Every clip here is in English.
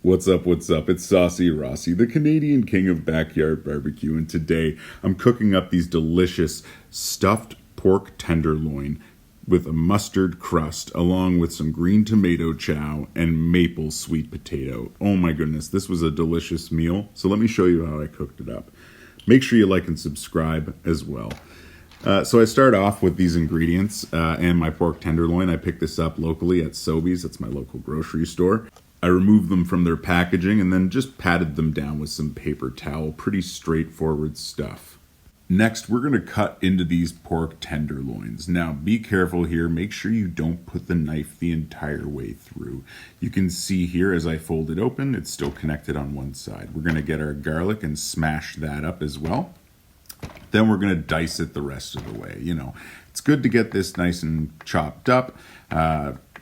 What's up, what's up? It's Saucy Rossy, the Canadian king of backyard barbecue, and today I'm cooking up these delicious stuffed pork tenderloin with a mustard crust, along with some green tomato chow and maple sweet potato. Oh my goodness, this was a delicious meal. So let me show you how I cooked it up. Make sure you like and subscribe as well. So I start off with these ingredients and my pork tenderloin. I picked this up locally at Sobeys. That's my local grocery store. I removed them from their packaging and then just patted them down with some paper towel. Pretty straightforward stuff. Next, we're going to cut into these pork tenderloins. Now, be careful here. Make sure you don't put the knife the entire way through. You can see here as I fold it open, it's still connected on one side. We're going to get our garlic and smash that up as well. Then we're going to dice it the rest of the way. You know, it's good to get this nice and chopped up.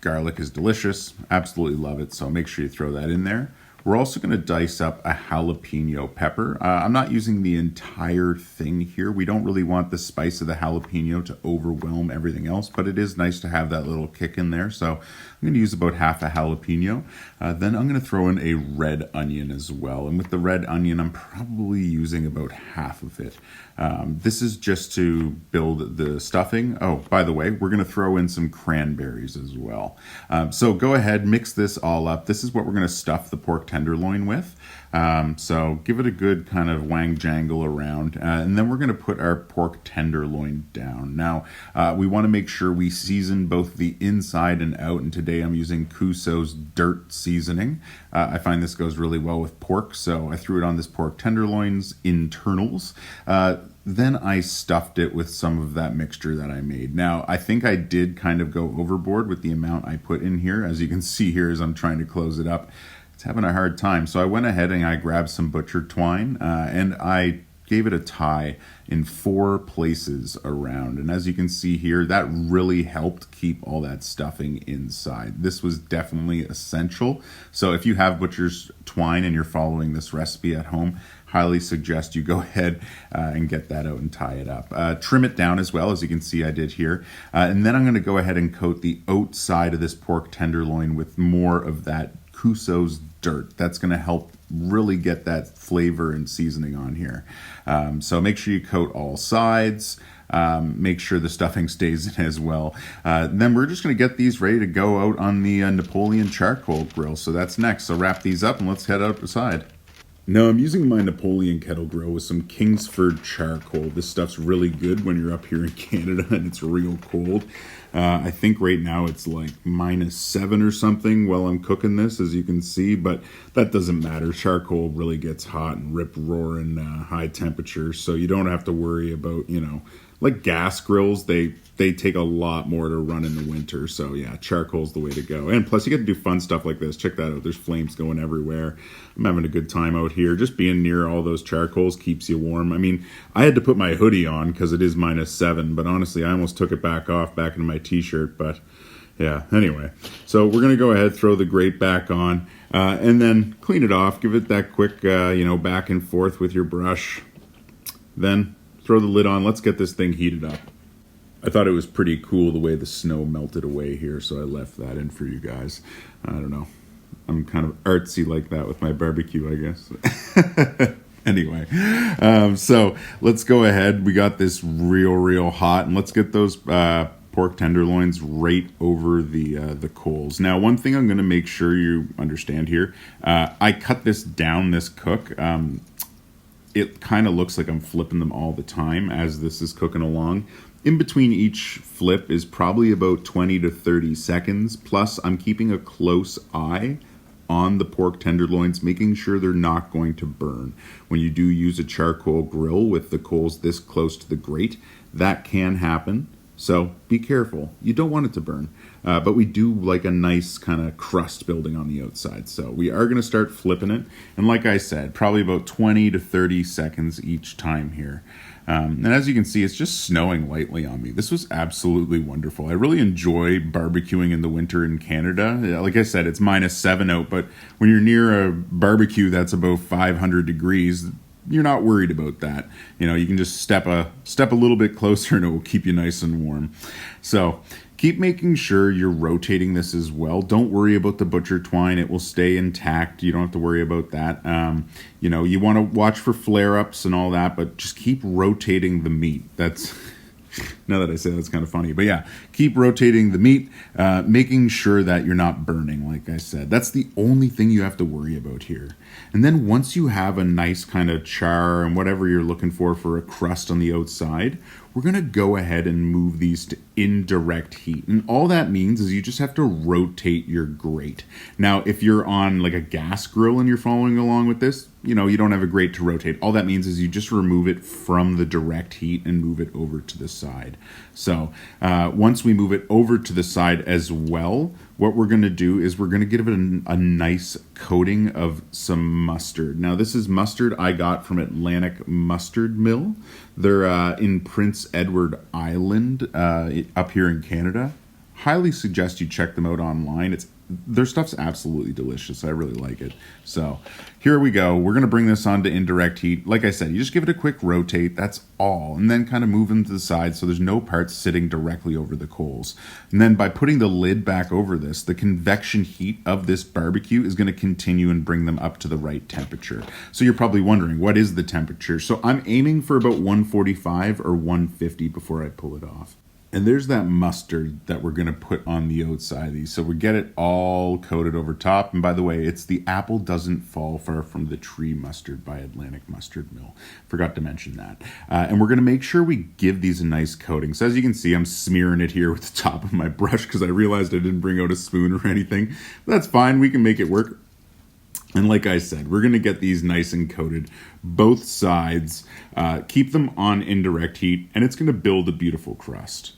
Garlic is delicious. Absolutely love it. So make sure you throw that in there. We're also going to dice up a jalapeno pepper. I'm not using the entire thing here. We don't really want the spice of the jalapeno to overwhelm everything else, but it is nice to have that little kick in there. So I'm going to use about half a jalapeno. Then I'm going to throw in a red onion as well. And with the red onion, I'm probably using about half of it. This is just to build the stuffing. Oh, by the way, we're going to throw in some cranberries as well. So go ahead, mix this all up. This is what we're going to stuff the pork tenderloin with. So give it a good kind of wang jangle around, and then we're going to put our pork tenderloin down. Now, we want to make sure we season both the inside and out, and today I'm using Cuso's dirt seasoning. I find this goes really well with pork, so I threw it on this pork tenderloin's internals. Then I stuffed it with some of that mixture that I made. Now, I think I did kind of go overboard with the amount I put in here. As you can see here as I'm trying to close it up, it's having a hard time. So I went ahead and I grabbed some butcher twine and I gave it a tie in 4 places around. And as you can see here, that really helped keep all that stuffing inside. This was definitely essential. So if you have butcher's twine and you're following this recipe at home, highly suggest you go ahead and get that out and tie it up. Trim it down as well, as you can see I did here. And then I'm going to go ahead and coat the outside of this pork tenderloin with more of that Cuso's dirt. That's going to help really get that flavor and seasoning on here. So make sure you coat all sides. Make sure the stuffing stays in as well. Then we're just going to get these ready to go out on the Napoleon Charcoal Grill. So that's next. So wrap these up and let's head outside. Now I'm using my Napoleon kettle grill with some Kingsford charcoal. This stuff's really good when you're up here in Canada and it's real cold. I think right now it's like -7 or something while I'm cooking this, as you can see, but that doesn't matter. Charcoal really gets hot and rip-roaring high temperatures, so you don't have to worry about, you know, like gas grills, they take a lot more to run in the winter. So yeah, charcoal's the way to go. And plus you get to do fun stuff like this. Check that out. There's flames going everywhere. I'm having a good time out here. Just being near all those charcoals keeps you warm. I mean, I had to put my hoodie on because it is -7, but honestly, I almost took it back off back into my t-shirt. But yeah, anyway. So we're going to go ahead, throw the grate back on, and then clean it off. Give it that quick, back and forth with your brush. Then throw the lid on. Let's get this thing heated up. I thought it was pretty cool the way the snow melted away here, so I left that in for you guys. I don't know. I'm kind of artsy like that with my barbecue, I guess. Anyway, so let's go ahead. We got this real hot, and let's get those pork tenderloins right over the coals. Now, one thing I'm going to make sure you understand here, I cut this down, this cook. It kind of looks like I'm flipping them all the time as this is cooking along. In between each flip is probably about 20 to 30 seconds. Plus, I'm keeping a close eye on the pork tenderloins, making sure they're not going to burn. When you do use a charcoal grill with the coals this close to the grate, that can happen. So be careful. You don't want it to burn. But we do like a nice kind of crust building on the outside. So we are going to start flipping it. And like I said, probably about 20 to 30 seconds each time here. And as you can see, it's just snowing lightly on me. This was absolutely wonderful. I really enjoy barbecuing in the winter in Canada. Like I said, it's -7 out, but when you're near a barbecue that's about 500 degrees, you're not worried about that. You know, you can just step a little bit closer and it will keep you nice and warm. So Keep making sure you're rotating this as well. Don't worry about the butcher twine. It will stay intact. You don't have to worry about that. You want to watch for flare-ups and all that, but just keep rotating the meat. That's... Now that I say that's kind of funny. But yeah, keep rotating the meat, making sure that you're not burning, like I said. That's the only thing you have to worry about here. And then once you have a nice kind of char and whatever you're looking for a crust on the outside, we're going to go ahead and move these to indirect heat. And all that means is you just have to rotate your grate. Now, if you're on like a gas grill and you're following along with this, you don't have a grate to rotate. All that means is you just remove it from the direct heat and move it over to the side. So once we move it over to the side as well, what we're going to do is we're going to give it a nice coating of some mustard. Now, this is mustard I got from Atlantic Mustard Mill. They're in Prince Edward Island up here in Canada. Highly suggest you check them out online. Their stuff's absolutely delicious. I really like it. So here we go. We're going to bring this on to indirect heat. Like I said, you just give it a quick rotate. That's all. And then kind of move them to the side so there's no parts sitting directly over the coals. And then by putting the lid back over this, the convection heat of this barbecue is going to continue and bring them up to the right temperature. So you're probably wondering, what is the temperature? So I'm aiming for about 145 or 150 before I pull it off. And there's that mustard that we're going to put on the outside of these. So we get it all coated over top. And by the way, it's the apple doesn't fall far from the tree mustard by Atlantic Mustard Mill. Forgot to mention that. And we're going to make sure we give these a nice coating. So as you can see, I'm smearing it here with the top of my brush because I realized I didn't bring out a spoon or anything. But that's fine. We can make it work. And like I said, we're going to get these nice and coated, both sides, keep them on indirect heat, and it's going to build a beautiful crust.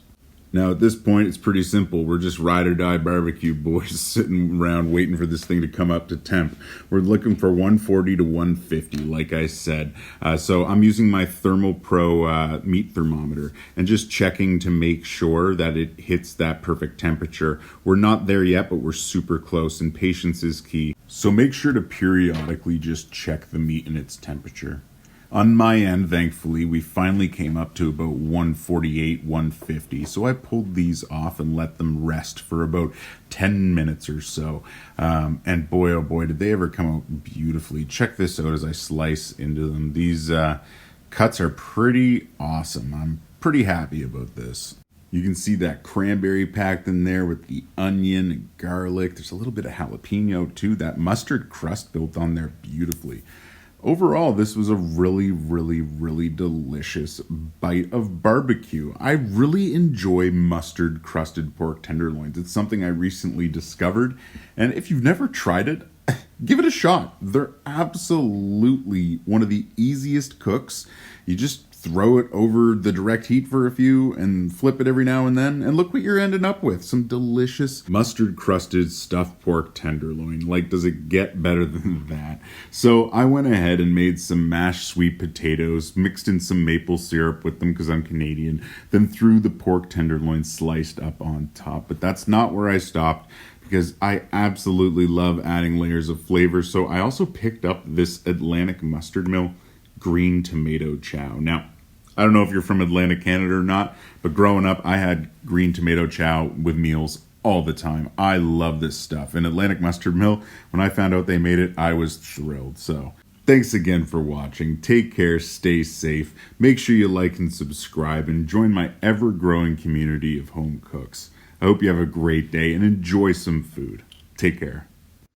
Now, at this point, it's pretty simple. We're just ride or die barbecue boys sitting around waiting for this thing to come up to temp. We're looking for 140 to 150, like I said. So I'm using my ThermoPro meat thermometer and just checking to make sure that it hits that perfect temperature. We're not there yet, but we're super close, and patience is key. So make sure to periodically just check the meat and its temperature. On my end, thankfully, we finally came up to about 148, 150. So I pulled these off and let them rest for about 10 minutes or so. And boy, oh boy, did they ever come out beautifully. Check this out as I slice into them. These cuts are pretty awesome. I'm pretty happy about this. You can see that cranberry packed in there with the onion and garlic. There's a little bit of jalapeno too. That mustard crust built on there beautifully. Overall, this was a really, really, really delicious bite of barbecue. I really enjoy mustard crusted pork tenderloins. It's something I recently discovered. And if you've never tried it, give it a shot. They're absolutely one of the easiest cooks. You just throw it over the direct heat for a few and flip it every now and then. And look what you're ending up with. Some delicious mustard crusted stuffed pork tenderloin. Like, does it get better than that? So I went ahead and made some mashed sweet potatoes, mixed in some maple syrup with them because I'm Canadian, then threw the pork tenderloin sliced up on top. But that's not where I stopped, because I absolutely love adding layers of flavor. So I also picked up this Atlantic Mustard Mill green tomato chow. Now, I don't know if you're from Atlantic Canada or not, but growing up, I had green tomato chow with meals all the time. I love this stuff. And Atlantic Mustard Mill, when I found out they made it, I was thrilled. So thanks again for watching. Take care, stay safe. Make sure you like and subscribe and join my ever-growing community of home cooks. I hope you have a great day and enjoy some food. Take care.